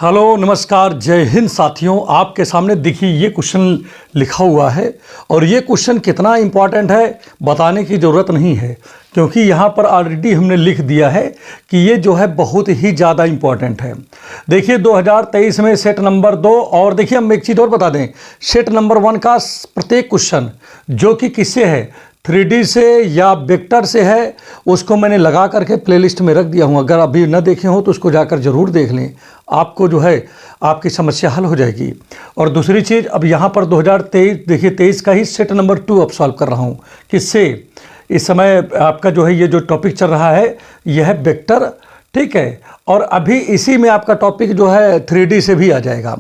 Hello नमस्कार जय हिंद साथियों। आपके सामने देखिए ये क्वेश्चन लिखा हुआ है और ये क्वेश्चन कितना इम्पॉर्टेंट है बताने की ज़रूरत नहीं है, क्योंकि यहाँ पर ऑलरेडी हमने लिख दिया है कि ये जो है बहुत ही ज़्यादा इम्पॉर्टेंट है। देखिए 2023 में सेट नंबर 2 और देखिए हम एक चीज़ और बता दें, सेट नंबर 1 का प्रत्येक क्वेश्चन जो कि किससे है 3D से या वेक्टर से है, उसको मैंने लगा करके प्लेलिस्ट में रख दिया हूँ। अगर अभी न देखे हो तो उसको जाकर ज़रूर देख लें, आपको जो है आपकी समस्या हल हो जाएगी। और दूसरी चीज़, अब यहाँ पर 2023 देखिए 23 का ही सेट नंबर 2 अब सॉल्व कर रहा हूँ। किससे? इस समय आपका जो है ये जो टॉपिक चल रहा है यह है वेक्टर, ठीक है। और अभी इसी में आपका टॉपिक जो है 3D से भी आ जाएगा,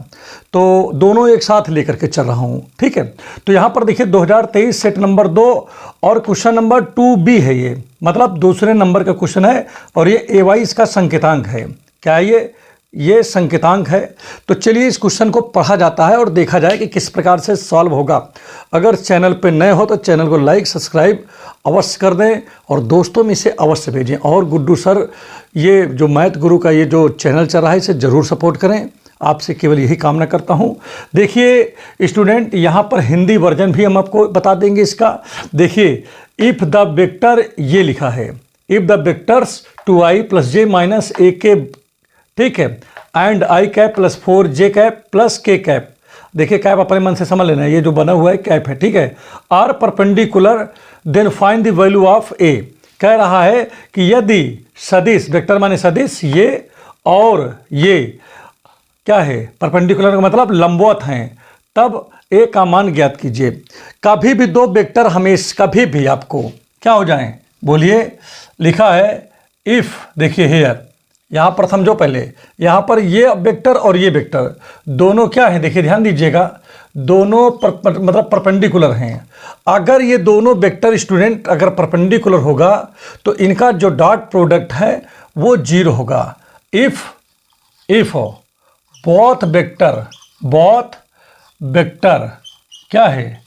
तो दोनों एक साथ लेकर के चल रहा हूँ, ठीक है। तो यहाँ पर देखिए 2023 सेट नंबर 2 और क्वेश्चन नंबर 2B है, ये मतलब दूसरे नंबर का क्वेश्चन है और ये AY इसका संकेतांक है। क्या है ये संकेतांक है। तो चलिए इस क्वेश्चन को पढ़ा जाता है और देखा जाए कि किस प्रकार से सॉल्व होगा। अगर चैनल पे नए हो तो चैनल को लाइक सब्सक्राइब अवश्य कर दें और दोस्तों में इसे अवश्य भेजें। और गुड्डू सर ये जो मैथ गुरु का ये जो चैनल चल रहा है इसे ज़रूर सपोर्ट करें, आपसे केवल यही कामना करता हूँ। देखिए स्टूडेंट, यहाँ पर हिंदी वर्जन भी हम आपको बता देंगे इसका। देखिए इफ़ द वेक्टर ये लिखा है, if the vectors 2i + j - ak, ठीक है, and i cap + 4j cap + k cap. देखिए कैप अपने मन से समझ लेना, ये जो बना हुआ है कैप है, ठीक है। Are perpendicular then find the value of a। कह रहा है कि यदि सदिश, वेक्टर माने सदिश, ये और ये क्या है परपेंडिकुलर का मतलब लंबवत हैं, तब a का मान ज्ञात कीजिए। कभी भी दो वेक्टर हमेशा कभी भी आपको क्या हो जाएं, बोलिए। लिखा है इफ़, देखिए हेयर, यहाँ पर समझो पहले, यहाँ पर ये वेक्टर और ये वेक्टर दोनों क्या है, देखिए ध्यान दीजिएगा, दोनों मतलब परपेंडिकुलर हैं। अगर ये दोनों वेक्टर स्टूडेंट अगर परपेंडिकुलर होगा तो इनका जो डॉट प्रोडक्ट है वो 0 होगा। इफ़ बोथ वेक्टर क्या है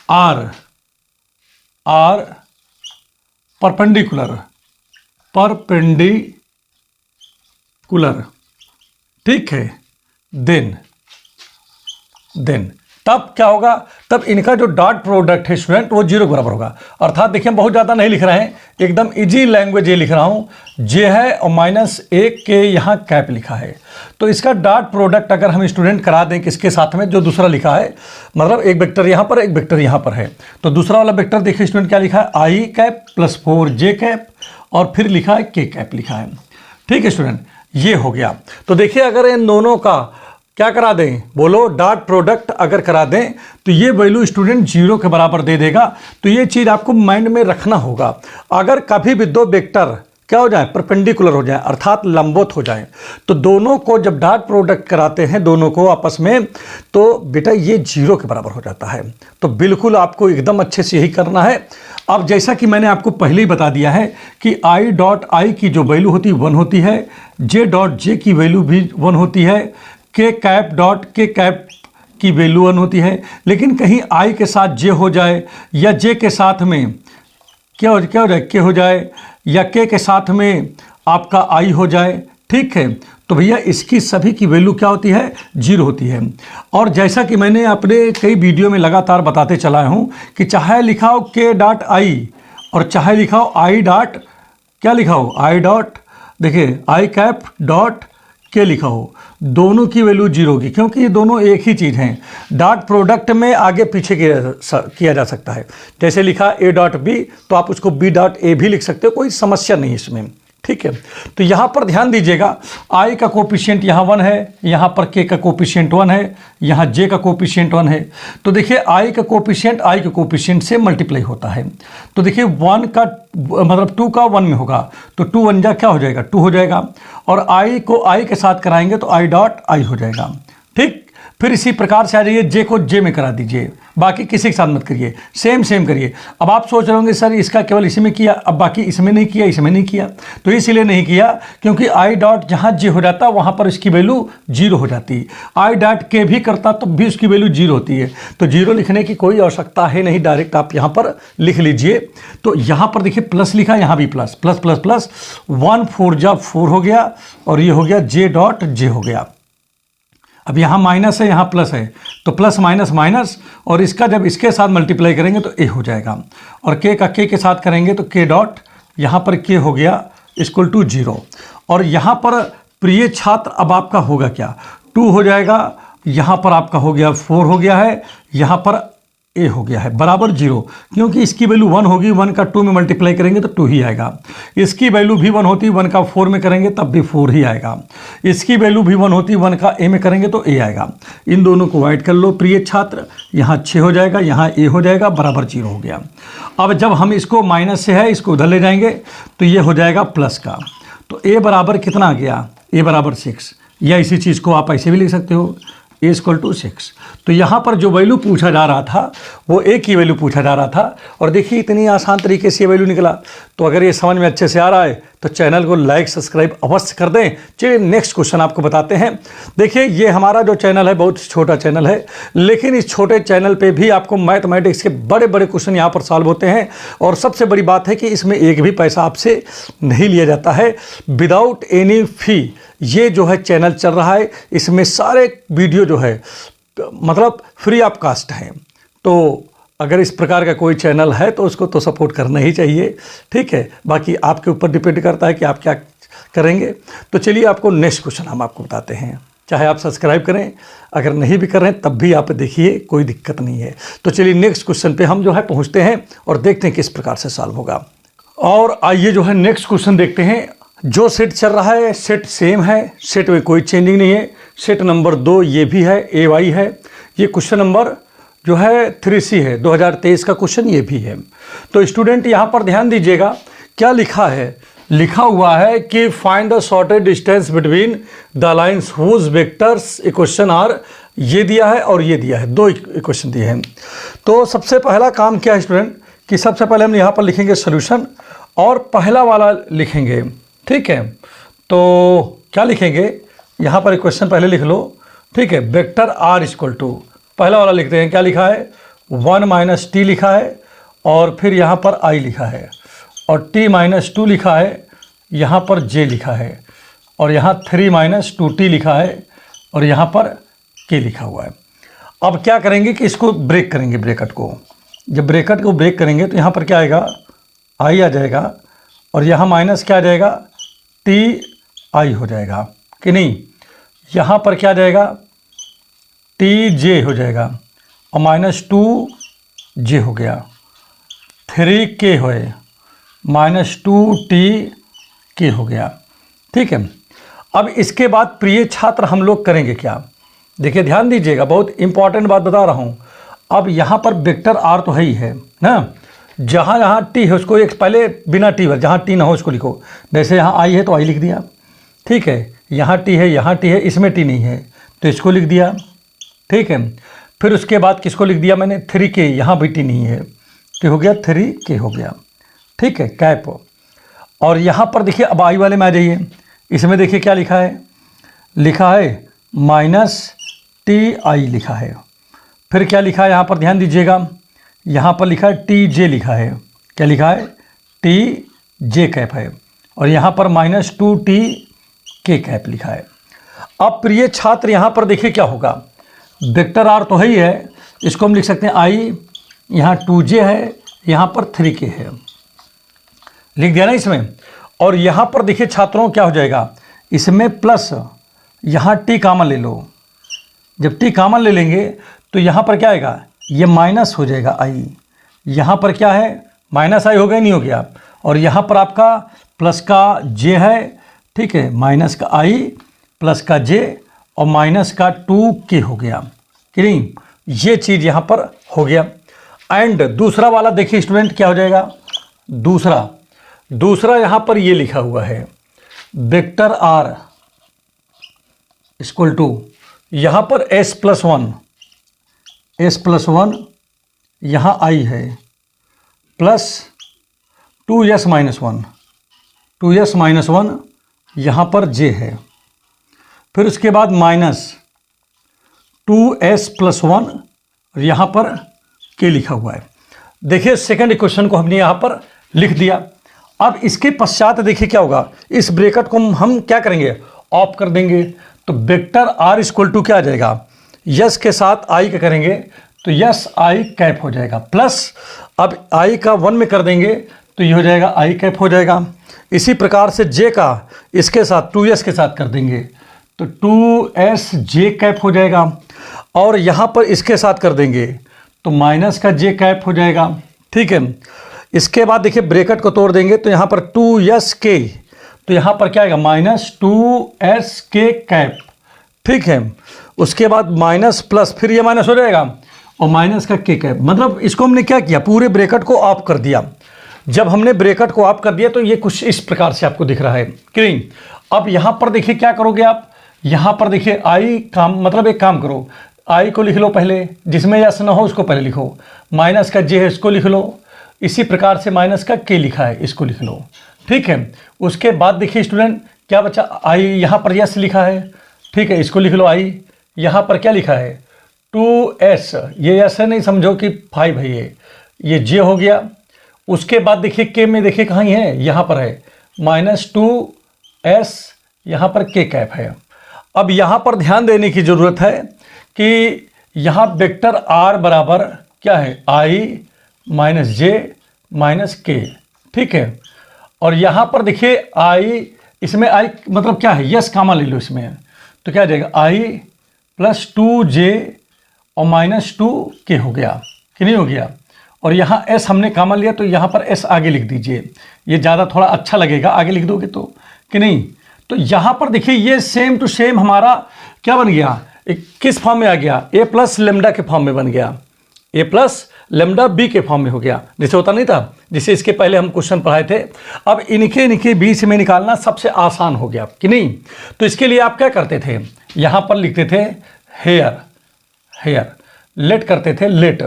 आर परपेंडिकुलर, ठीक है, देन तब क्या होगा, तब इनका जो डॉट प्रोडक्ट है स्टूडेंट वो 0 के बराबर होगा। अर्थात देखिए हम बहुत ज़्यादा नहीं लिख रहे हैं, एकदम इजी लैंग्वेज ये लिख रहा हूँ। जे है और -1 के यहाँ कैप लिखा है, तो इसका डॉट प्रोडक्ट अगर हम स्टूडेंट करा दें किसके साथ में, जो दूसरा लिखा है, मतलब एक वेक्टर यहाँ पर एक वेक्टर यहाँ पर है, तो दूसरा वाला वेक्टर देखिए स्टूडेंट क्या लिखा है, i कैप + 4j कैप और फिर लिखा है k कैप लिखा है, ठीक है स्टूडेंट। ये हो गया। तो देखिए अगर इन दोनों का क्या करा दें, बोलो डॉट प्रोडक्ट अगर करा दें तो ये वैल्यू स्टूडेंट 0 के बराबर दे देगा। तो ये चीज़ आपको माइंड में रखना होगा। अगर कभी भी दो वेक्टर क्या हो जाए, परपेंडिकुलर हो जाए, अर्थात लंबवत हो जाए, तो दोनों को जब डॉट प्रोडक्ट कराते हैं दोनों को आपस में, तो बेटा ये 0 के बराबर हो जाता है। तो बिल्कुल आपको एकदम अच्छे से यही करना है। अब जैसा कि मैंने आपको पहले ही बता दिया है कि i.i की जो वैल्यू होती है 1 होती है, j.j की वैल्यू भी 1 होती है, k कैप की वैल्यू 1 होती है। लेकिन कहीं i के साथ j हो जाए या j के साथ में क्या हो जाए, k हो जाए, या k के साथ में आपका i हो जाए, ठीक है, तो भैया इसकी सभी की वैल्यू क्या होती है, 0 होती है। और जैसा कि मैंने अपने कई वीडियो में लगातार बताते चला हूँ कि चाहे लिखा हो k.i और चाहे लिखा हो क्या लिखा हो देखिए i कैप डॉट k लिखा हो, दोनों की वैल्यू 0 होगी, क्योंकि ये दोनों एक ही चीज़ हैं। डॉट प्रोडक्ट में आगे पीछे किया जा सकता है। जैसे लिखा a.b तो आप उसको b.a भी लिख सकते हो, कोई समस्या नहीं इसमें, ठीक है। तो यहाँ पर ध्यान दीजिएगा, i का कोफिशिएंट यहाँ 1 है, यहाँ पर k का कोफिशिएंट 1 है, यहाँ j का कोफिशिएंट 1 है। तो देखिए i का कोफिशिएंट से मल्टीप्लाई होता है। तो देखिए 1 का मतलब 2 का 1 में होगा, तो 2 1 जा क्या हो जाएगा, 2 हो जाएगा। और i को i के साथ कराएंगे तो i.i हो जाएगा, ठीक। फिर इसी प्रकार से आ जाइए, j को j में करा दीजिए, बाकी किसी के साथ मत करिए, सेम करिए। अब आप सोच रहे होंगे सर इसका केवल इसी में किया, अब बाकी इसमें नहीं किया, तो इसलिए नहीं किया क्योंकि i डॉट जहाँ j हो जाता वहाँ पर इसकी वैल्यू 0 हो जाती है। i.k भी करता तब भी उसकी वैल्यू 0 होती है, तो 0 लिखने की कोई आवश्यकता है नहीं, डायरेक्ट आप यहाँ पर लिख लीजिए। तो यहाँ पर देखिए प्लस लिखा, यहाँ भी प्लस 1 4 जा 4 हो गया और ये हो गया j.j हो गया, अब यहाँ माइनस है, यहाँ प्लस है, तो प्लस माइनस माइनस, और इसका जब इसके साथ मल्टीप्लाई करेंगे तो ए हो जाएगा, और के का के साथ करेंगे तो के डॉट यहाँ पर के हो गया इक्वल टू 0। और यहाँ पर प्रिय छात्र अब आपका होगा क्या, 2 हो जाएगा, यहाँ पर आपका हो गया 4 हो गया है, यहाँ पर ए हो गया है बराबर 0, क्योंकि इसकी वैल्यू 1 होगी, 1 का 2 में मल्टीप्लाई करेंगे तो 2 ही आएगा। इसकी वैल्यू भी 1 होती, 1 का 4 में करेंगे तब भी 4 ही आएगा। इसकी वैल्यू भी 1 होती, 1 का ए में करेंगे तो ए आएगा। इन दोनों को ऐड कर लो प्रिय छात्र, यहाँ 6 हो जाएगा, यहाँ ए हो जाएगा बराबर 0 हो गया। अब जब हम इसको माइनस से है इसको उधर ले जाएंगे तो ये हो जाएगा प्लस का, तो ए बराबर कितना आ गया, ए बराबर 6, या इसी चीज़ को आप ऐसे भी लिख सकते हो, ए इक्वल टू 6। तो यहाँ पर जो वैल्यू पूछा जा रहा था वो ए की वैल्यू पूछा जा रहा था, और देखिए इतनी आसान तरीके से ये वैल्यू निकला। तो अगर ये समझ में अच्छे से आ रहा है तो चैनल को लाइक सब्सक्राइब अवश्य कर दें। चलिए नेक्स्ट क्वेश्चन आपको बताते हैं। देखिए ये हमारा जो चैनल है बहुत छोटा चैनल है, लेकिन इस छोटे चैनल पे भी आपको मैथमेटिक्स के बड़े बड़े क्वेश्चन यहाँ पर सॉल्व होते हैं, और सबसे बड़ी बात है कि इसमें एक भी पैसा आपसे नहीं लिया जाता है, विदाउट एनी फी ये जो है चैनल चल रहा है। इसमें सारे वीडियो जो है मतलब फ्री ऑफ कास्ट हैं। तो अगर इस प्रकार का कोई चैनल है तो उसको तो सपोर्ट करना ही चाहिए, ठीक है। बाकी आपके ऊपर डिपेंड करता है कि आप क्या करेंगे। तो चलिए आपको नेक्स्ट क्वेश्चन हम आपको बताते हैं, चाहे आप सब्सक्राइब करें, अगर नहीं भी कर रहे हैं तब भी आप देखिए, कोई दिक्कत नहीं है। तो चलिए नेक्स्ट क्वेश्चन पे हम जो है पहुँचते हैं और देखते हैं किस प्रकार से सॉल्व होगा। और आइए जो है नेक्स्ट क्वेश्चन देखते हैं। जो सेट चल रहा है सेट सेम है, सेट में कोई चेंजिंग नहीं है। सेट नंबर 2 ये भी है, ए वाई है। ये क्वेश्चन नंबर जो है 3C है, 2023 का क्वेश्चन ये भी है। तो स्टूडेंट यहाँ पर ध्यान दीजिएगा क्या लिखा है, लिखा हुआ है कि find the shortest distance between the lines whose vectors equation are, ये दिया है और ये दिया है, 2 इक्वेशन दिए हैं। तो सबसे पहला काम क्या है स्टूडेंट कि सबसे पहले हम यहाँ पर लिखेंगे सोल्यूशन और पहला वाला लिखेंगे, ठीक है। तो क्या लिखेंगे यहाँ पर इक्वेशन पहले लिख लो, ठीक है। वेक्टर आर इक्वल टू पहला वाला लिखते हैं, क्या लिखा है 1 माइनस टी लिखा है, और फिर यहाँ पर आई लिखा है, और t माइनस 2 लिखा है, यहाँ पर j लिखा है, और यहाँ 3 माइनस 2t लिखा है, और यहाँ पर k लिखा हुआ है। अब क्या करेंगे कि इसको ब्रेक करेंगे, ब्रैकेट को। जब ब्रैकेट को ब्रेक करेंगे तो यहाँ पर क्या आएगा, i आ जाएगा, और यहाँ माइनस क्या आ जाएगा, t i हो जाएगा कि नहीं। यहाँ पर क्या आ जाएगा, टी जे हो जाएगा, और माइनस 2j हो गया, 3k होए, माइनस 2t हो गया, ठीक है। अब इसके बाद प्रिय छात्र हम लोग करेंगे क्या, देखिए ध्यान दीजिएगा, बहुत इंपॉर्टेंट बात बता रहा हूँ। अब यहाँ पर वेक्टर आर तो है ही है ना, जहाँ जहाँ टी है उसको एक पहले बिना टी पर, जहाँ टी ना हो उसको लिखो। जैसे यहाँ आई है तो आई लिख दिया, ठीक है। यहाँ टी है, यहाँ टी है, इसमें टी नहीं है तो इसको लिख दिया, ठीक है। फिर उसके बाद किसको लिख दिया मैंने, 3k, यहाँ भी टी नहीं है तो हो गया 3k हो गया, ठीक है, कैप। और यहाँ पर देखिए अब आई वाले में आ जाइए, इसमें देखिए क्या लिखा है, लिखा है माइनस ti लिखा है। फिर क्या लिखा है यहाँ पर ध्यान दीजिएगा, यहाँ पर लिखा है tj लिखा है, क्या लिखा है tj कैप है, और यहाँ पर माइनस 2t कैप लिखा है। अब प्रिय छात्र यहाँ पर देखिए क्या होगा, वेक्टर आर तो है ही है, इसको हम लिख सकते हैं i, यहाँ 2j है, यहाँ पर 3k है, लिख दिया ना इसमें। और यहाँ पर देखिए छात्रों क्या हो जाएगा, इसमें प्लस, यहाँ t कॉमन ले लो। जब t कॉमन ले लेंगे तो यहाँ पर क्या आएगा, ये माइनस हो जाएगा i, यहाँ पर क्या है माइनस i हो गया, नहीं हो गया, और यहाँ पर आपका प्लस का j है, ठीक है, माइनस का i प्लस का j और माइनस का 2k हो गया कि नहीं, ये चीज़ यहाँ पर हो गया। एंड दूसरा वाला देखिए स्टूडेंट क्या हो जाएगा, दूसरा यहाँ पर ये लिखा हुआ है वेक्टर आर इक्वल टू, यहाँ पर s प्लस वन, यहाँ i है, प्लस 2s माइनस वन, यहाँ पर j है। फिर उसके बाद माइनस 2s प्लस 1, और यहाँ पर k लिखा हुआ है। देखिए सेकंड इक्वेशन को हमने यहाँ पर लिख दिया। अब इसके पश्चात देखिए क्या होगा, इस ब्रैकेट को हम क्या करेंगे, ऑफ कर देंगे। तो वेक्टर आर इक्वल टू क्या आ जाएगा, यस के साथ आई का करेंगे तो यस आई कैप हो जाएगा, प्लस अब आई का 1 में कर देंगे तो ये हो जाएगा आई कैप हो जाएगा। इसी प्रकार से जे का इसके साथ 2s के साथ कर देंगे तो 2s जे कैप हो जाएगा, और यहाँ पर इसके साथ कर देंगे तो माइनस का जे कैप हो जाएगा। ठीक है, इसके बाद देखिए ब्रैकेट को तोड़ देंगे तो यहाँ पर 2s के, तो यहाँ पर क्या आएगा माइनस 2s के कैप। ठीक है, उसके बाद माइनस प्लस, फिर ये माइनस हो जाएगा और माइनस का के कैप। मतलब इसको हमने क्या किया, पूरे ब्रैकेट को ऑफ कर दिया। जब हमने ब्रैकेट को ऑफ कर दिया तो ये कुछ इस प्रकार से आपको दिख रहा है कि नहीं। अब यहाँ पर देखिए क्या करोगे आप, यहाँ पर देखिए आई काम, मतलब एक काम करो, आई को लिख लो पहले, जिसमें यस ना हो उसको पहले लिखो, माइनस का जे है इसको लिख लो, इसी प्रकार से माइनस का के लिखा है इसको लिख लो। ठीक है, उसके बाद देखिए स्टूडेंट क्या बचा, आई यहाँ पर यस लिखा है, ठीक है इसको लिख लो आई, यहाँ पर क्या लिखा है 2s, ये यस है नहीं समझो कि 5 है, ये जे हो गया। उसके बाद देखिए के में देखिए कहाँ है, यहाँ पर है माइनस 2s, यहाँ पर के कैप है। अब यहाँ पर ध्यान देने की ज़रूरत है कि यहाँ वेक्टर r बराबर क्या है i माइनस जे माइनस के। ठीक है, और यहाँ पर देखिए i, इसमें i मतलब क्या है, यस कामा ले लो इसमें, तो क्या आ जाएगा i प्लस 2j और माइनस 2k हो गया कि नहीं हो गया। और यहाँ s हमने कामा लिया तो यहाँ पर s आगे लिख दीजिए, ये ज़्यादा थोड़ा अच्छा लगेगा आगे लिख दोगे तो कि नहीं। तो यहाँ पर देखिए ये सेम टू सेम हमारा क्या बन गया, एक किस फॉर्म में आ गया, a प्लस लेमडा के फॉर्म में बन गया, a प्लस लेमडा b के फॉर्म में हो गया, जैसे होता नहीं था, जिसे इसके पहले हम क्वेश्चन पढ़ाए थे। अब इनके बीच में निकालना सबसे आसान हो गया कि नहीं। तो इसके लिए आप क्या करते थे, यहाँ पर लिखते थे हेयर, हेयर लेट करते थे लेट।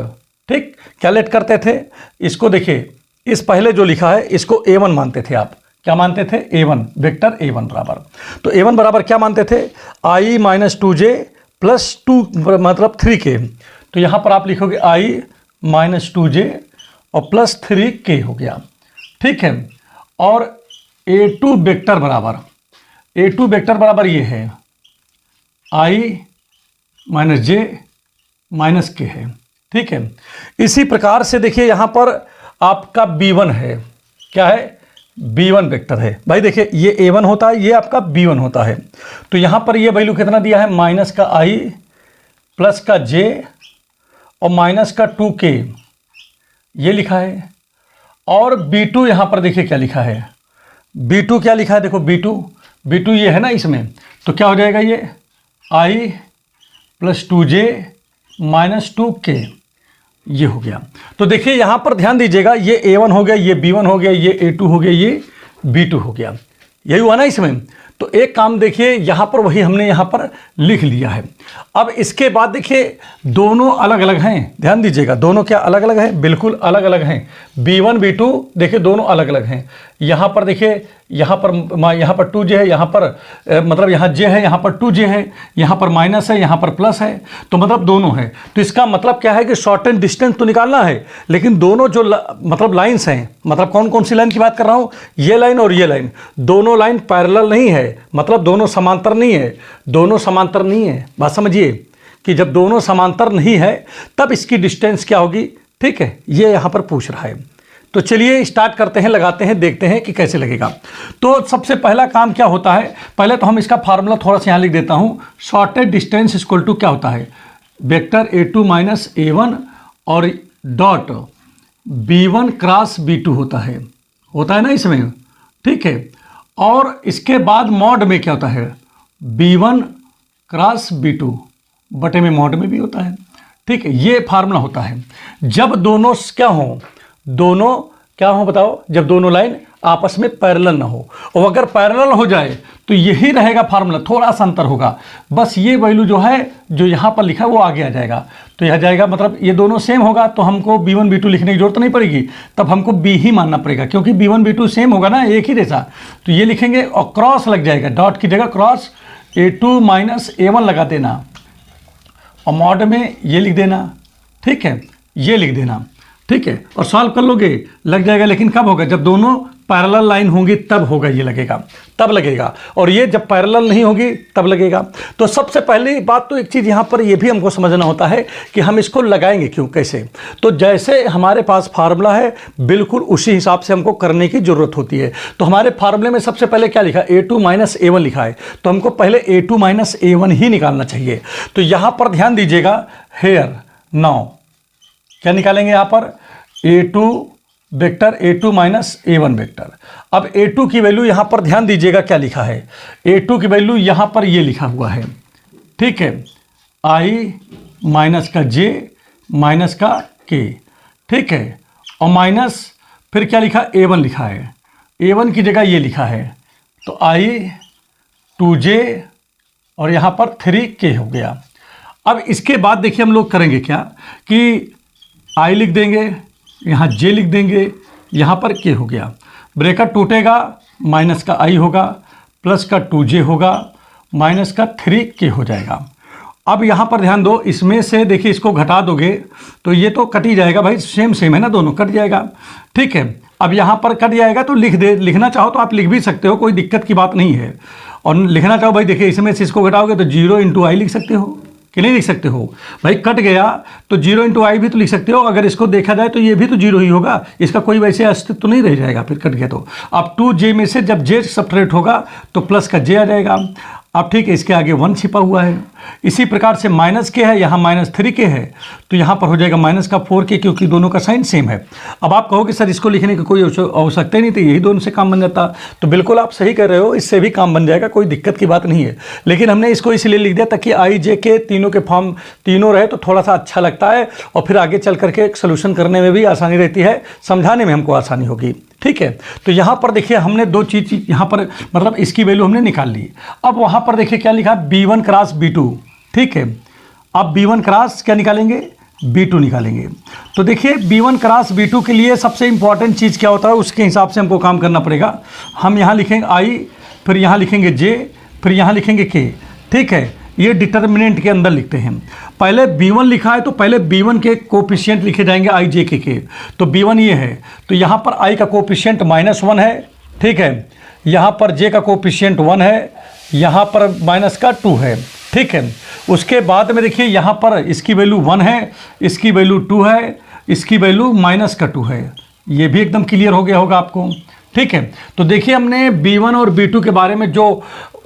ठीक, क्या लेट करते थे, इसको देखिए इस पहले जो लिखा है इसको a1 मानते थे आप, क्या मानते थे a1, वेक्टर a1 बराबर, तो a1 बराबर क्या मानते थे i माइनस 2j प्लस 2 मतलब 3k, तो यहाँ पर आप लिखोगे i माइनस 2j और प्लस 3k हो गया। ठीक है, और a2 वेक्टर बराबर, a2 वेक्टर बराबर ये है i minus j minus k है। ठीक है, इसी प्रकार से देखिए यहाँ पर आपका b1 है, क्या है b1 वेक्टर है भाई, देखिए ये a1 होता है, ये आपका b1 होता है। तो यहाँ पर ये वैल्यू कितना दिया है, माइनस का i प्लस का j और माइनस का 2k ये लिखा है। और b2 यहाँ पर देखिए क्या लिखा है, b2 क्या लिखा है, देखो b2 ये है ना इसमें, तो क्या हो जाएगा ये i plus 2j minus 2k ये हो गया। तो देखिए यहाँ पर ध्यान दीजिएगा, ये a1 हो गया, ये b1 हो गया, ये a2 हो गया, ये b2 हो गया, यही हुआ ना इसमें। तो एक काम देखिए यहाँ पर वही हमने यहाँ पर लिख लिया है। अब इसके बाद देखिए दोनों अलग अलग हैं, ध्यान दीजिएगा दोनों क्या अलग अलग हैं, बिल्कुल अलग अलग हैं। b1 b2 देखिए दोनों अलग अलग हैं। यहाँ पर देखिए यहाँ पर 2j है, यहाँ पर मतलब यहाँ j है, यहाँ पर 2j है, यहाँ पर माइनस है, यहाँ पर प्लस है, तो मतलब दोनों है। तो इसका मतलब क्या है कि शॉर्ट एंड डिस्टेंस तो निकालना है, लेकिन दोनों जो मतलब लाइन्स हैं, मतलब कौन कौन सी लाइन की बात कर रहा हूँ, ये लाइन और ये लाइन, दोनों लाइन पैरेलल नहीं है, मतलब दोनों समांतर नहीं है, दोनों समांतर नहीं है। बात समझिए कि जब दोनों समांतर नहीं है तब इसकी डिस्टेंस क्या होगी। ठीक है, ये यहाँ पर पूछ रहा है। तो चलिए स्टार्ट करते हैं, लगाते हैं, देखते हैं कि कैसे लगेगा। तो सबसे पहला काम क्या होता है, पहले तो हम इसका फार्मूला थोड़ा सा यहाँ लिख देता हूँ। शॉर्टेड डिस्टेंस इक्वल टू क्या होता है, वेक्टर a2 माइनस a1 और डॉट b1 क्रॉस b2 होता है ना इसमें। ठीक है, और इसके बाद मॉड में क्या होता है, b1 क्रॉस b2 बटे में मॉड में भी होता है। ठीक है, ये फार्मूला होता है। जब दोनों क्या हो बताओ, जब दोनों लाइन आपस में पैरेलल ना हो, और अगर पैरेलल हो जाए तो यही रहेगा फार्मूला, थोड़ा सा अंतर होगा, बस ये वैल्यू जो है जो यहाँ पर लिखा है वो आगे आ जाएगा। तो यह जाएगा मतलब ये दोनों सेम होगा, तो हमको b1 b2 लिखने की जरूरत नहीं पड़ेगी, तब हमको b ही मानना पड़ेगा, क्योंकि b1 b2 सेम होगा ना, एक ही जैसा। तो ये लिखेंगे और क्रॉस लग जाएगा, डॉट की जगह क्रॉस a2 माइनस a1 लगा देना और मॉड में ये लिख देना। ठीक है, ये लिख देना। ठीक है, और सॉल्व कर लोगे लग जाएगा, लेकिन कब होगा, जब दोनों पैरेलल लाइन होंगी तब होगा, ये लगेगा तब लगेगा, और ये जब पैरेलल नहीं होगी तब लगेगा। तो सबसे पहली बात तो एक चीज़ यहाँ पर ये भी हमको समझना होता है कि हम इसको लगाएंगे क्यों, कैसे। तो जैसे हमारे पास फार्मूला है बिल्कुल उसी हिसाब से हमको करने की ज़रूरत होती है। तो हमारे फार्मूले में सबसे पहले क्या लिखा, a2 माइनस a1 लिखा है, तो हमको पहले a2 माइनस a1 ही निकालना चाहिए। तो यहाँ पर ध्यान दीजिएगा, हेयर नाउ क्या निकालेंगे यहाँ पर, a2 vector a2 minus a1 vector. अब a2 की वैल्यू यहाँ पर ध्यान दीजिएगा क्या लिखा है, a2 की वैल्यू यहाँ पर ये लिखा हुआ है, ठीक है, i माइनस का j माइनस का k, ठीक है, और माइनस फिर क्या लिखा, a1 लिखा है, a1 की जगह ये लिखा है, तो i 2j और यहाँ पर 3k हो गया। अब इसके बाद देखिए हम लोग करेंगे क्या कि i लिख देंगे, यहाँ j लिख देंगे, यहाँ पर k हो गया, ब्रैकेट टूटेगा, माइनस का i होगा, प्लस का 2j होगा, माइनस का 3k हो जाएगा। अब यहाँ पर ध्यान दो, इसमें से देखिए इसको घटा दोगे तो ये तो कट ही जाएगा भाई, सेम सेम है ना, दोनों कट जाएगा, ठीक है। अब यहाँ पर कट जाएगा तो लिखना चाहो तो आप लिख भी सकते हो, कोई दिक्कत की बात नहीं है। और लिखना चाहो भाई, देखिए इसमें से इसको घटाओगे तो 0 इंटू आई लिख सकते हो कि नहीं लिख सकते हो भाई, कट गया तो 0 इंटू आई भी तो लिख सकते हो। अगर इसको देखा जाए तो ये भी तो 0 ही होगा, इसका कोई वैसे अस्तित्व तो नहीं रह जाएगा फिर कट गया तो। अब 2j में से जब j सब्ट्रैक्ट होगा तो प्लस का j आ जाएगा। अब ठीक है, इसके आगे 1 छिपा हुआ है। इसी प्रकार से माइनस के है, यहाँ माइनस 3k है, तो यहाँ पर हो जाएगा माइनस का 4k, क्योंकि दोनों का साइन सेम है। अब आप कहोगे सर इसको लिखने की कोई आवश्यकता ही नहीं थी, यही दोनों से काम बन जाता। तो बिल्कुल आप सही कर रहे हो, इससे भी काम बन जाएगा, कोई दिक्कत की बात नहीं है। लेकिन हमने इसको इसलिए लिख दिया ताकि i j k तीनों के फॉर्म तीनों रहे तो थोड़ा सा अच्छा लगता है, और फिर आगे चल करके सोल्यूशन करने में भी आसानी रहती है, समझाने में हमको आसानी होगी, ठीक है। तो यहाँ पर देखिए हमने दो चीज़ यहाँ पर मतलब इसकी वैल्यू हमने निकाल ली। अब वहाँ पर देखिए क्या लिखा, b1 क्रॉस b2, ठीक है। अब b1 क्रॉस क्या निकालेंगे, b2 निकालेंगे। तो देखिए b1 क्रॉस b2 के लिए सबसे इंपॉर्टेंट चीज़ क्या होता है, उसके हिसाब से हमको काम करना पड़ेगा। हम यहाँ लिखेंगे i, फिर यहाँ लिखेंगे j, फिर यहाँ लिखेंगे k, ठीक है। ये डिटर्मिनेंट के अंदर लिखते हैं। पहले b1 लिखा है तो पहले b1 के कोफिशिएंट लिखे जाएंगे i j के। तो b1 ये है, तो यहाँ पर i का कोफिशिएंट -1 है, ठीक है। यहाँ पर j का कोफिशिएंट 1 है, यहाँ पर माइनस का 2 है, ठीक है। उसके बाद में देखिए यहाँ पर इसकी वैल्यू 1 है, इसकी वैल्यू 2 है, इसकी वैल्यू माइनस का 2 है। ये भी एकदम क्लियर हो गया होगा आपको, ठीक है। तो देखिए हमने b1 और b2 के बारे में जो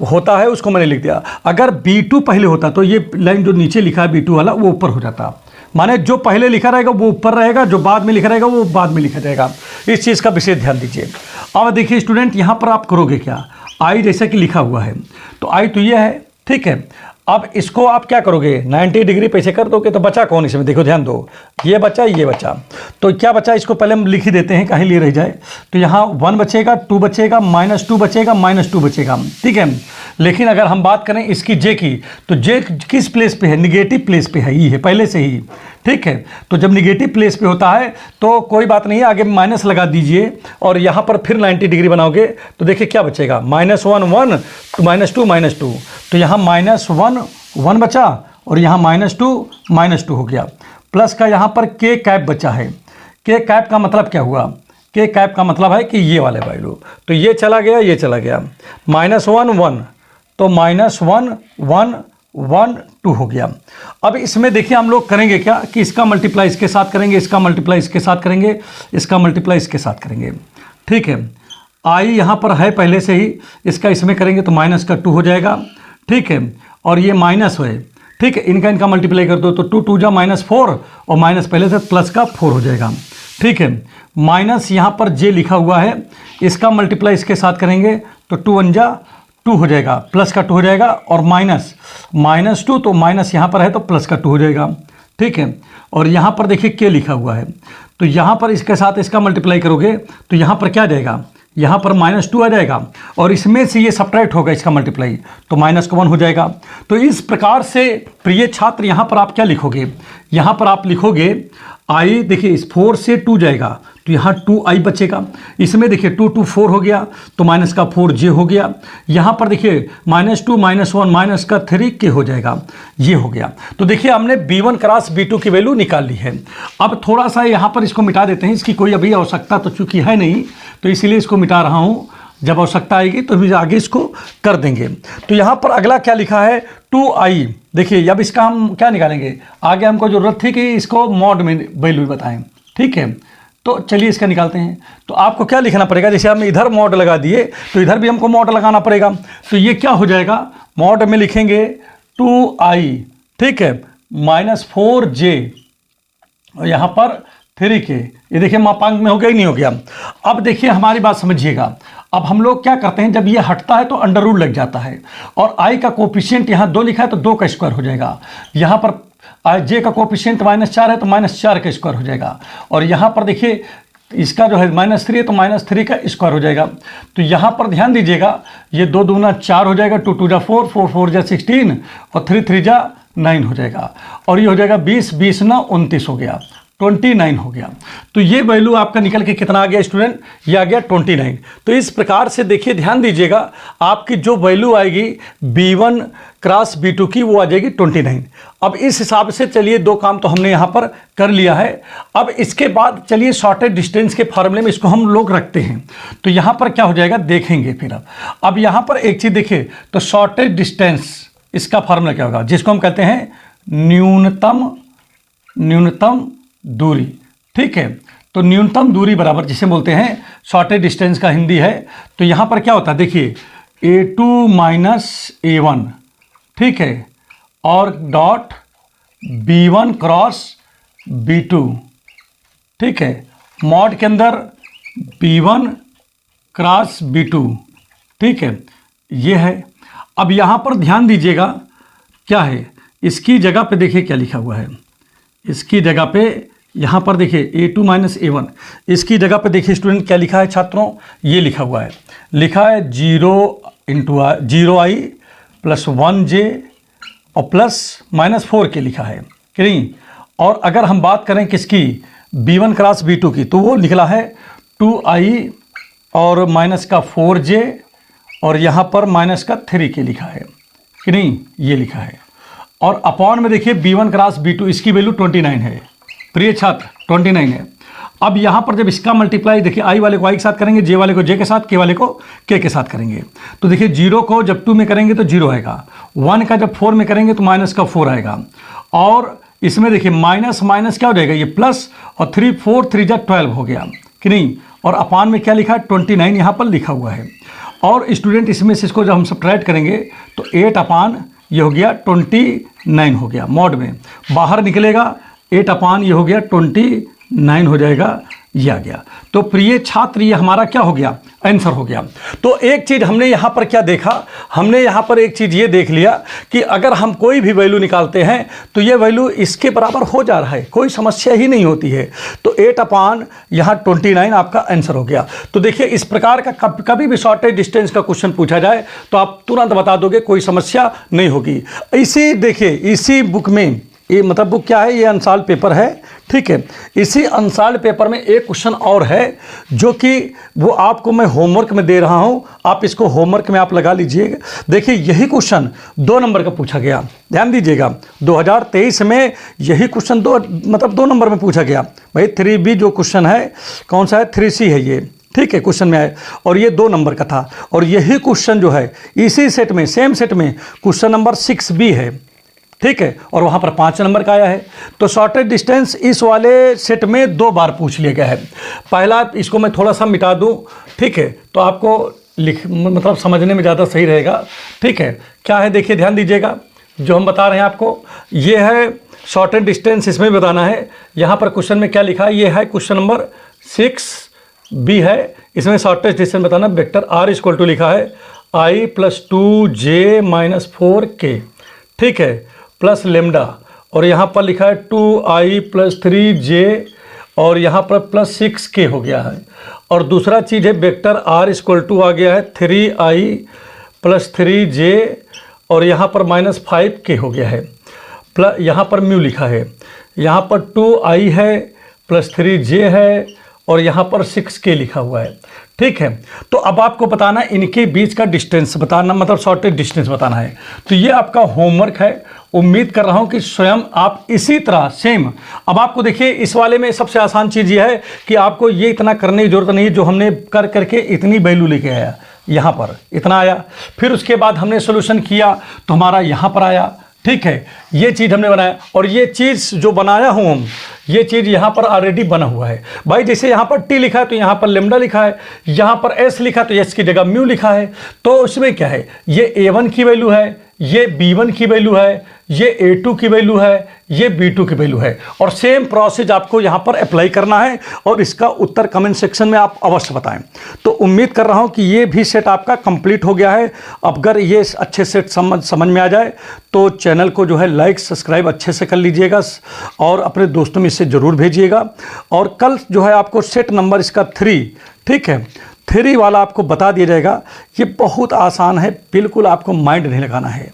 होता है उसको मैंने लिख दिया। अगर b2 पहले होता तो ये लाइन जो नीचे लिखा है b2 वाला वो ऊपर हो जाता, माने जो पहले लिखा रहेगा वो ऊपर रहेगा, जो बाद में लिखा रहेगा वो बाद में लिखा जाएगा। इस चीज़ का विशेष ध्यान दीजिए। अब देखिए स्टूडेंट, यहाँ पर आप करोगे क्या, i जैसा कि लिखा हुआ है तो i तो ये है, ठीक है। अब इसको आप क्या करोगे, 90 डिग्री पैसे कर दोगे तो बचा कौन इसमें, देखो ध्यान दो, ये बचा ये बचा, तो क्या बचा इसको पहले हम लिख ही देते हैं कहीं लिए रह जाए। तो यहाँ 1 बचेगा, 2 बचेगा, -2 बचेगा, -2 बचेगा, ठीक है। लेकिन अगर हम बात करें इसकी j की, तो j किस प्लेस पे है, निगेटिव प्लेस पे है, ये है पहले से ही, ठीक है। तो जब निगेटिव प्लेस पे होता है तो कोई बात नहीं है, आगे माइनस लगा दीजिए और यहाँ पर फिर 90 डिग्री बनाओगे तो देखिए क्या बचेगा, -1 1 -2 -2, तो यहाँ -1 1 बचा और यहाँ -2 हो गया, प्लस का यहाँ पर k कैप बचा है। k कैप का मतलब क्या हुआ, k कैप का मतलब है कि ये वाले वैल्यू, तो ये चला गया ये चला गया, -1 1, तो -1 1 1 2 हो गया। अब इसमें देखिए हम लोग करेंगे क्या कि इसका मल्टीप्लाई इसके साथ करेंगे, इसका मल्टीप्लाई इसके साथ करेंगे, इसका मल्टीप्लाई इसके साथ करेंगे, ठीक है। i यहाँ पर है पहले से ही, इसका इसमें करेंगे तो माइनस का 2 हो जाएगा, ठीक है। और ये माइनस है, ठीक है, इनका मल्टीप्लाई कर दो तो 2 2 जा -4 और माइनस पहले से प्लस का 4 हो जाएगा, ठीक है। माइनस यहाँ पर j लिखा हुआ है, इसका मल्टीप्लाई इसके साथ करेंगे तो 2 1 जा 2 हो जाएगा, प्लस का 2 हो जाएगा, और -2 तो माइनस यहाँ पर है तो प्लस का 2 हो जाएगा, ठीक है। और यहाँ पर देखिए k लिखा हुआ है, तो यहाँ पर इसके साथ इसका मल्टीप्लाई करोगे तो यहाँ पर क्या जाएगा, यहाँ पर -2 आ जाएगा और इसमें से ये सब्ट्रैक्ट होगा इसका मल्टीप्लाई तो -1 हो जाएगा। तो इस प्रकार से प्रिय छात्र यहाँ पर आप क्या लिखोगे, यहाँ पर आप लिखोगे i, देखिए इस 4 से 2 जाएगा तो तो यहाँ 2i बचेगा। इसमें देखिए 2 2 4 हो गया, तो माइनस का 4j हो गया। यहाँ पर देखिए -2 -1 माइनस का 3k हो जाएगा, ये हो गया। तो देखिए हमने b1 क्रॉस b2 की वैल्यू निकाल ली है। अब थोड़ा सा यहाँ पर इसको मिटा देते हैं, इसकी कोई अभी आवश्यकता तो चूंकि है नहीं, तो इसीलिए इसको मिटा रहा हूँ। जब आवश्यकता आएगी तो भी आगे इसको कर देंगे। तो यहाँ पर अगला क्या लिखा है 2i। देखिए अब इसका हम क्या निकालेंगे, आगे हमको जरूरत थी कि इसको मॉड में वैल्यू बताएं, ठीक है। तो चलिए इसका निकालते हैं। तो आपको क्या लिखना पड़ेगा, जैसे हम इधर मॉड लगा दिए तो इधर भी हमको मॉड लगाना पड़ेगा। तो ये क्या हो जाएगा, मॉड में लिखेंगे 2i, ठीक है, -4j और यहाँ पर 3k। ये देखिए मापांक में हो गया ही नहीं हो गया। अब देखिए हमारी बात समझिएगा, अब हम लोग क्या करते हैं, जब ये हटता है तो अंडर रूट लग जाता है, और i का कोफिशिएंट यहाँ 2 लिखा है तो 2 का स्क्वायर हो जाएगा। यहाँ पर j का कोफिशिएंट -4 है तो -4 का स्क्वायर हो जाएगा। और यहाँ पर देखिए इसका जो है -3 है तो -3 का स्क्वायर हो जाएगा। तो यहाँ पर ध्यान दीजिएगा, ये 2 दूना 4 हो जाएगा, 2 2 जा 4, 4 4 जा 16 और 3 3 जा 9 हो जाएगा। और ये हो जाएगा 20, 20 ना 29 हो गया, 29 हो गया। तो ये वैल्यू आपका निकल के कितना आ गया स्टूडेंट, ये आ गया 29। तो इस प्रकार से देखिए ध्यान दीजिएगा, आपकी जो वैल्यू आएगी b1 क्रॉस b2 की वो आ जाएगी 29। अब इस हिसाब से चलिए 2 काम तो हमने यहाँ पर कर लिया है। अब इसके बाद चलिए शॉर्टेज डिस्टेंस के फॉर्मूले में इसको हम लोग रखते हैं। तो यहाँ पर क्या हो जाएगा देखेंगे फिर। अब यहाँ पर एक चीज़ देखिए, तो शॉर्टेज डिस्टेंस इसका फॉर्मूला क्या होगा, जिसको हम कहते हैं न्यूनतम दूरी, ठीक है। तो न्यूनतम दूरी बराबर जिसे बोलते हैं शॉर्टेज डिस्टेंस का हिंदी है। तो यहाँ पर क्या होता है देखिए a2 - a1, ठीक है, और डॉट b1 क्रॉस b2, ठीक है, मॉड के अंदर b1 क्रॉस b2, ठीक है, ये है। अब यहाँ पर ध्यान दीजिएगा क्या है, इसकी जगह पे देखिए क्या लिखा हुआ है, इसकी जगह पे यहाँ पर देखिए a2 - a1, इसकी जगह पे देखिए स्टूडेंट क्या लिखा है छात्रों, ये लिखा हुआ है, लिखा है 0i + 1j और +-4k लिखा है कि नहीं। और अगर हम बात करें किसकी, b1 क्रॉस b2 की, तो वो निकला है 2i और -4j और यहाँ पर -3k लिखा है कि नहीं, ये लिखा है। और अपॉन में देखिए b1 क्रॉस b2, इसकी वैल्यू 29 है प्रिय छात्र, 29 है। अब यहाँ पर जब इसका मल्टीप्लाई देखिए i वाले को i के साथ करेंगे, j वाले को j के साथ, k वाले को k के साथ करेंगे। तो देखिए 0 को जब 2 में करेंगे तो 0 आएगा, 1 का जब 4 में करेंगे तो -4 आएगा। और इसमें देखिए माइनस माइनस क्या हो जाएगा, ये प्लस, और 3 4 3 जा 12 हो गया कि नहीं। और अपान में क्या लिखा है 29 यहाँ पर लिखा हुआ है। और स्टूडेंट इसमें से इसको जब हम सब्ट्रैक्ट करेंगे तो 8 अपान ये हो गया 29 हो गया, मॉड में बाहर निकलेगा 8 अपान ये हो गया 29 हो जाएगा, ये आ गया। तो प्रिय छात्र ये हमारा क्या हो गया, आंसर हो गया। तो एक चीज़ हमने यहाँ पर क्या देखा, हमने यहाँ पर एक चीज़ ये देख लिया कि अगर हम कोई भी वैल्यू निकालते हैं तो ये वैल्यू इसके बराबर हो जा रहा है, कोई समस्या ही नहीं होती है। तो 8 अपान यहाँ 29 आपका आंसर हो गया। तो देखिए इस प्रकार का कभी भी शॉर्टेज डिस्टेंस का क्वेश्चन पूछा जाए तो आप तुरंत बता दोगे, कोई समस्या नहीं होगी। इसी देखिए इसी बुक में, ये मतलब बुक क्या है, ये अनसाल्ड पेपर है, ठीक है। इसी अनसाल्ड पेपर में एक क्वेश्चन और है जो कि वो आपको मैं होमवर्क में दे रहा हूँ, आप इसको होमवर्क में आप लगा लीजिएगा। देखिए यही क्वेश्चन 2 नंबर का पूछा गया, ध्यान दीजिएगा 2023 में यही क्वेश्चन 2 नंबर में पूछा गया। भाई 3B जो क्वेश्चन है कौन सा है, 3C है ये, ठीक है, क्वेश्चन में आए, और ये 2 नंबर का था। और यही क्वेश्चन जो है इसी सेट में, सेम सेट में क्वेश्चन नंबर 6B है, ठीक है, और वहाँ पर 5 नंबर का आया है। तो शॉर्टेज डिस्टेंस इस वाले सेट में 2 बार पूछ लिया गया है। पहला इसको मैं थोड़ा सा मिटा दूँ, ठीक है, तो आपको मतलब समझने में ज़्यादा सही रहेगा, ठीक है। क्या है देखिए ध्यान दीजिएगा, जो हम बता रहे हैं आपको ये है शॉर्टेज डिस्टेंस, इसमें बताना है। यहाँ पर क्वेश्चन में क्या लिखा है, ये है क्वेश्चन नंबर 6B है, इसमें शॉर्टेज डिस्टेंस बताना। वेक्टर R = लिखा है i + 2j - 4k, ठीक है, प्लस लेमडा, और यहाँ पर लिखा है 2i + 3j और यहाँ पर +6k हो गया है। और दूसरा चीज़ है वेक्टर R = आ गया है 3i + 3j और यहाँ पर -5k हो गया है। प्लस यहाँ पर म्यू लिखा है, यहाँ पर 2i है + 3j है और यहाँ पर 6K लिखा हुआ है। ठीक है, तो अब आपको बताना इनके बीच का डिस्टेंस बताना, मतलब शॉर्टेज डिस्टेंस बताना है। तो ये आपका होमवर्क है। उम्मीद कर रहा हूँ कि स्वयं आप इसी तरह सेम, अब आपको देखिए इस वाले में सबसे आसान चीज़ ये है कि आपको ये इतना करने की जरूरत नहीं है। जो हमने कर करके इतनी वैल्यू लेके आया, यहाँ पर इतना आया, फिर उसके बाद हमने सोल्यूशन किया तो हमारा यहाँ पर आया। ठीक है, ये चीज़ हमने बनाया, और ये चीज़ जो बनाया हूँ हम, ये चीज़ यहाँ पर ऑलरेडी बना हुआ है भाई। जैसे यहाँ पर टी लिखा है तो यहाँ पर लेमडा लिखा है, यहाँ पर एस लिखा तो एस की जगह म्यू लिखा है। तो उसमें क्या है, ये A1 की वैल्यू है, ये B1 की वैल्यू है, ये A2 की वैल्यू है, ये B2 की वैल्यू है। और सेम प्रोसेस आपको यहाँ पर अप्लाई करना है, और इसका उत्तर कमेंट सेक्शन में आप अवश्य बताएं। तो उम्मीद कर रहा हूँ कि ये भी सेट आपका कंप्लीट हो गया है। अगर ये अच्छे सेट समझ में आ जाए तो चैनल को जो है लाइक सब्सक्राइब अच्छे से कर लीजिएगा, और अपने दोस्तों में इसे ज़रूर भेजिएगा। और कल जो है आपको सेट नंबर इसका 3, ठीक है, 3 वाला आपको बता दिया जाएगा। ये बहुत आसान है, बिल्कुल आपको माइंड नहीं लगाना है।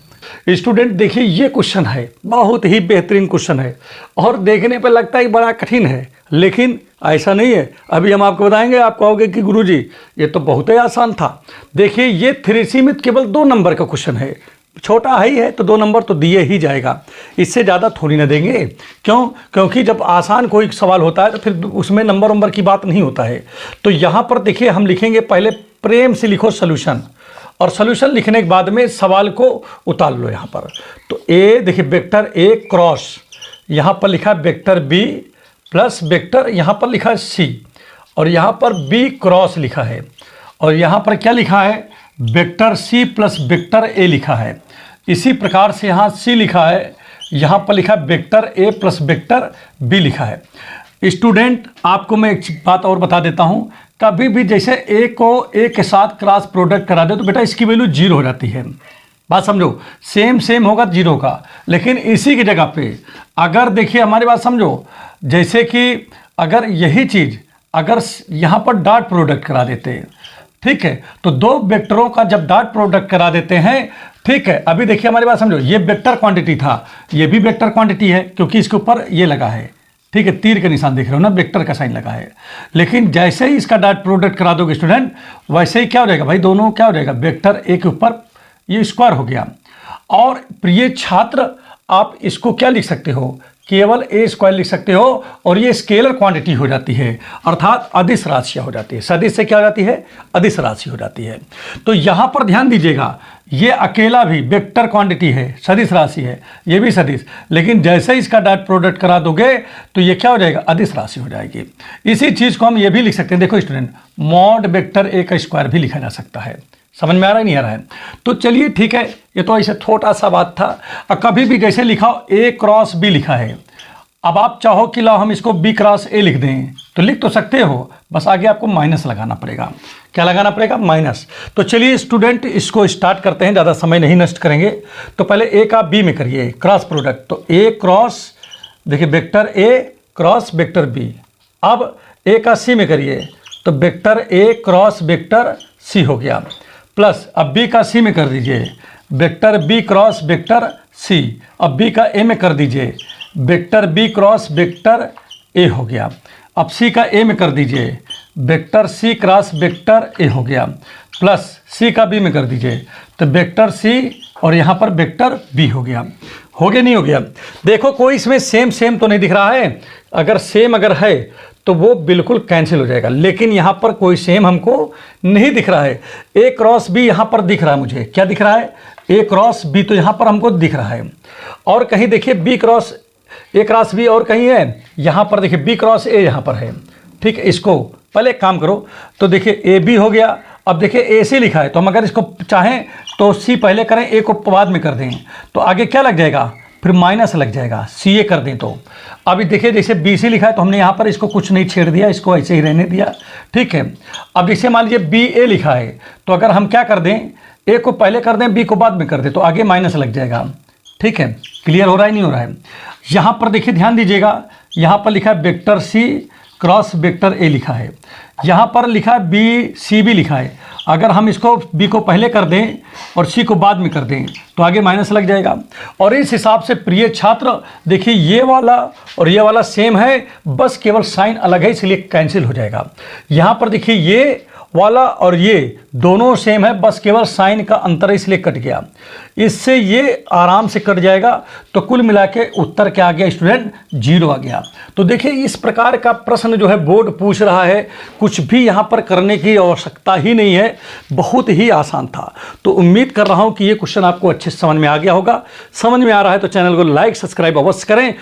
स्टूडेंट देखिए, ये क्वेश्चन है, बहुत ही बेहतरीन क्वेश्चन है, और देखने पर लगता है बड़ा कठिन है, लेकिन ऐसा नहीं है। अभी हम आपको बताएंगे, आप कहोगे कि गुरुजी ये तो बहुत ही आसान था। देखिए, ये 3C में केवल 2 नंबर का क्वेश्चन है, छोटा ही है तो 2 नंबर तो दिए ही जाएगा, इससे ज़्यादा थोड़ी ना देंगे। क्यों? क्योंकि जब आसान कोई सवाल होता है तो फिर उसमें नंबर की बात नहीं होता है। तो यहाँ पर देखिए, हम लिखेंगे, पहले प्रेम से लिखो सोल्यूशन, और सोल्यूशन लिखने के बाद में सवाल को उतार लो यहाँ पर। तो ए देखिए, वेक्टर A क्रॉस, यहाँ पर लिखा है वेक्टर B प्लस वेक्टर, यहाँ पर लिखा है C, और यहाँ पर B क्रॉस लिखा है, और यहाँ पर क्या लिखा है, vector C plus vector A लिखा है। इसी प्रकार से यहाँ C लिखा है, यहाँ पर लिखा है vector A plus vector B लिखा है। स्टूडेंट आपको मैं एक बात और बता देता हूँ, कभी भी जैसे A को A के साथ क्रॉस प्रोडक्ट करा दे तो बेटा इसकी वैल्यू 0 हो जाती है। बात समझो, सेम होगा 0 का, लेकिन इसी की जगह पे अगर देखिए हमारी बात समझो, जैसे कि अगर यही चीज़ अगर यहाँ पर डॉट प्रोडक्ट करा देते हैं, ठीक है, तो 2 वेक्टरों का जब डॉट प्रोडक्ट करा देते हैं, ठीक है, अभी देखिए हमारी बात समझो, ये वेक्टर क्वांटिटी था, ये भी वेक्टर क्वांटिटी है, क्योंकि इसके ऊपर ये लगा है, ठीक है, तीर का निशान देख रहे हो ना, वेक्टर का साइन लगा है। लेकिन जैसे ही इसका डॉट प्रोडक्ट करा दोगे स्टूडेंट, वैसे ही क्या हो जाएगा भाई, दोनों क्या हो जाएगा, वेक्टर A के ऊपर ये स्क्वायर हो गया। और प्रिय छात्र, आप इसको क्या लिख सकते हो, केवल A स्क्वायर लिख सकते हो, और ये स्केलर क्वांटिटी हो जाती है, अर्थात अदिश राशि हो जाती है। सदिश से क्या हो जाती है, अदिश राशि हो जाती है। तो यहाँ पर ध्यान दीजिएगा, ये अकेला भी वेक्टर क्वांटिटी है, सदिश राशि है, ये भी सदिश, लेकिन जैसे ही इसका डॉट प्रोडक्ट करा दोगे तो ये क्या हो जाएगा, अदिश राशि हो जाएगी। इसी चीज़ को हम ये भी लिख सकते हैं, देखो स्टूडेंट, मॉड वेक्टर A का स्क्वायर भी लिखा जा सकता है। समझ में आ रहा है, नहीं आ रहा है? तो चलिए ठीक है, ये तो ऐसे छोटा सा बात था। और कभी भी जैसे लिखा हो A क्रॉस B लिखा है, अब आप चाहो कि लाओ हम इसको B क्रॉस A लिख दें, तो लिख तो सकते हो, बस आगे आपको माइनस लगाना पड़ेगा। क्या लगाना पड़ेगा, माइनस। तो चलिए स्टूडेंट, इसको स्टार्ट करते हैं, ज़्यादा समय नहीं नष्ट करेंगे। तो पहले A का B में करिए क्रॉस प्रोडक्ट, तो A क्रॉस, देखिए vector A cross vector B। अब A का C में करिए, तो vector A cross vector C हो गया, प्लस अब B का C में कर दीजिए, vector B cross vector C। अब B का A में कर दीजिए, vector B cross vector A हो गया। अब C का A में कर दीजिए, vector C cross vector A हो गया, प्लस C का B में कर दीजिए, तो वेक्टर C और यहाँ पर वेक्टर B हो गया। हो गया, नहीं हो गया? देखो कोई इसमें सेम तो नहीं दिख रहा है, अगर सेम अगर है तो वो बिल्कुल कैंसिल हो जाएगा, लेकिन यहाँ पर कोई सेम हमको नहीं दिख रहा है। A क्रॉस B यहाँ पर दिख रहा है, मुझे क्या दिख रहा है, A क्रॉस B तो यहाँ पर हमको दिख रहा है, और कहीं देखिए B cross A cross B और कहीं है, यहाँ पर देखिए B क्रॉस A यहाँ पर है। ठीक है, इसको पहले एक काम करो, तो देखिए AB हो गया। अब देखिए AC लिखा है, तो हम अगर इसको चाहें तो C पहले करें, A को बाद में कर दें, तो आगे क्या लग जाएगा, फिर माइनस लग जाएगा, CA कर दें तो। अभी देखिए जैसे BC लिखा है, तो हमने यहाँ पर इसको कुछ नहीं छेड़ दिया, इसको ऐसे ही रहने दिया। ठीक है, अब जैसे मान लीजिए BA लिखा है, तो अगर हम क्या कर दें, A को पहले कर दें, B को बाद में कर दें, तो आगे माइनस लग जाएगा। ठीक है, क्लियर हो रहा है, नहीं हो रहा है? यहाँ पर देखिए ध्यान दीजिएगा, यहाँ पर लिखा है vector C cross vector A लिखा है, यहाँ पर लिखा है बी सी बी लिखा है। अगर हम इसको बी को पहले कर दें और सी को बाद में कर दें तो आगे माइनस लग जाएगा। और इस हिसाब से प्रिय छात्र देखिए ये वाला और ये वाला सेम है, बस केवल साइन अलग है इसलिए कैंसिल हो जाएगा। यहाँ पर देखिए ये वाला और ये दोनों सेम है, बस केवल साइन का अंतर है इसलिए कट गया। इससे ये आराम से कट जाएगा। तो कुल मिला के उत्तर क्या आ गया स्टूडेंट? 0 आ गया। तो देखिए इस प्रकार का प्रश्न जो है बोर्ड पूछ रहा है, कुछ भी यहाँ पर करने की आवश्यकता ही नहीं है, बहुत ही आसान था। तो उम्मीद कर रहा हूँ कि ये क्वेश्चन आपको अच्छे से समझ में आ गया होगा। समझ में आ रहा है तो चैनल को लाइक सब्सक्राइब अवश्य करें।